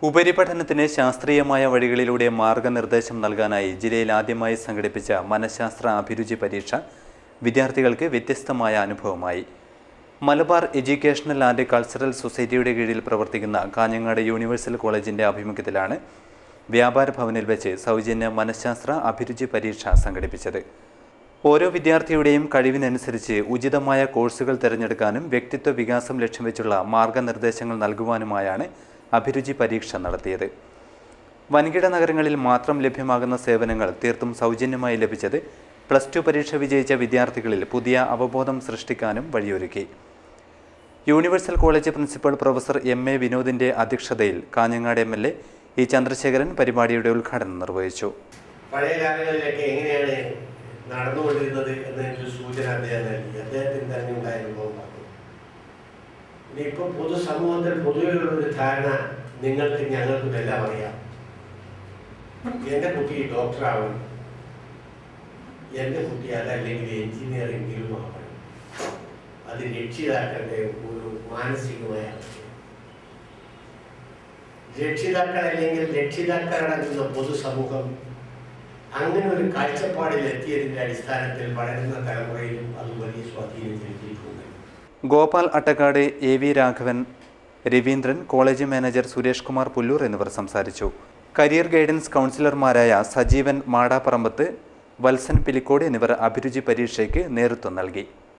ഉപരിപഠനത്തിന് ശാസ്ത്രീയമായ വഴികളിലൂടെ മാർഗനിർദ്ദേശം നൽകാനായി ജില്ലയിൽ ആദ്യമായി സംഘടിപ്പിച്ച മനഃശാസ്ത്ര അഭിരുചി പരീക്ഷ വിദ്യാർത്ഥികൾക്ക് വ്യത്യസ്തമായ അനുഭവമായി. മലബാർ എഡ്യൂക്കേഷണൽ ആൻഡ് കൾച്ചറൽ സൊസൈറ്റിയുടെ കീഴിൽ പ്രവർത്തിക്കുന്ന കാഞ്ഞങ്ങാട് യൂണിവേഴ്സൽ കോളേജിന്റെ ആഭിമുഖ്യത്തിലാണ് വ്യാപാര ഭവനിൽ വെച്ച് സൗജന്യ മനഃശാസ്ത്ര അഭിരുചി പരീക്ഷ സംഘടിപ്പിച്ചത്. ഓരോ വിദ്യാർത്ഥിയുടെയും കഴിവിനനുസരിച്ച് ഉചിതമായ കോഴ്സുകൾ തിരഞ്ഞെടുക്കാനും വ്യക്തിത്വ വികാസം ലക്ഷ്യം വെച്ചുള്ള മാർഗനിർദ്ദേശങ്ങൾ നൽകുവാനുമായാണ് അഭിരുചി പരീക്ഷ നടത്തിയത്. വൻകിട നഗരങ്ങളിൽ മാത്രം ലഭ്യമാകുന്ന സേവനങ്ങൾ തീർത്തും സൗജന്യമായി ലഭിച്ചത് +2 പരീക്ഷ വിജയിച്ച വിദ്യാർത്ഥികളിൽ പുതിയ അവബോധം സൃഷ്ടിക്കാനും വഴിയൊരുക്കി. Universal college principal professor M.A. വിനോദിന്റെ അധ്യക്ഷതയിൽ കാഞ്ഞങ്ങാട് MLA E. ചന്ദ്രശേഖരൻ പരിപാടിയുടെ ഉദ്ഘാടനം നിർവഹിച്ചു. പഴയ കാലങ്ങളിലൊക്കെ എങ്ങനെയാണ് നടന്നുകൊണ്ടിരുന്നത് എന്നൊരു സൂചന അദ്ദേഹത്തിന് തന്നെ ഉണ്ടായിരുന്നു. ഇനിയിപ്പോൾ പൊതുസമൂഹത്തിൽ പൊതുവെയുള്ളൊരു ധാരണ ഞങ്ങൾക്കും എല്ലാം അറിയാം. എൻ്റെ കുട്ടി ഡോക്ടറാവണം, എൻ്റെ കുട്ടി അതല്ലെങ്കിൽ എഞ്ചിനീയറിംഗിലും ആവണം. അത് രക്ഷിതാക്കളുടെ ഒരു മാനസികമായ രക്ഷിതാക്കൾ അല്ലെങ്കിൽ രക്ഷിതാക്കളടങ്ങുന്ന പൊതുസമൂഹം അങ്ങനെ ഒരു കാഴ്ചപ്പാടിൽ എത്തിയതിൻ്റെ അടിസ്ഥാനത്തിൽ വളരുന്ന തലമുറയിലും അത് വലിയ സ്വാധീനം ചെലുത്തിയിട്ടുണ്ട്. Gopal Attakkad, A.V. Raghavan, Raveendran, college manager Suresh Kumar Pullur എന്നിവർ സംസാരിച്ചു. കരിയർ ഗൈഡൻസ് കൗൺസിലർമാരായ സജീവൻ മാടാപ്പറമ്പത്ത്, വത്സൻ പിലിക്കോട് എന്നിവർ അഭിരുചി പരീക്ഷയ്ക്ക് നേതൃത്വം നൽകി.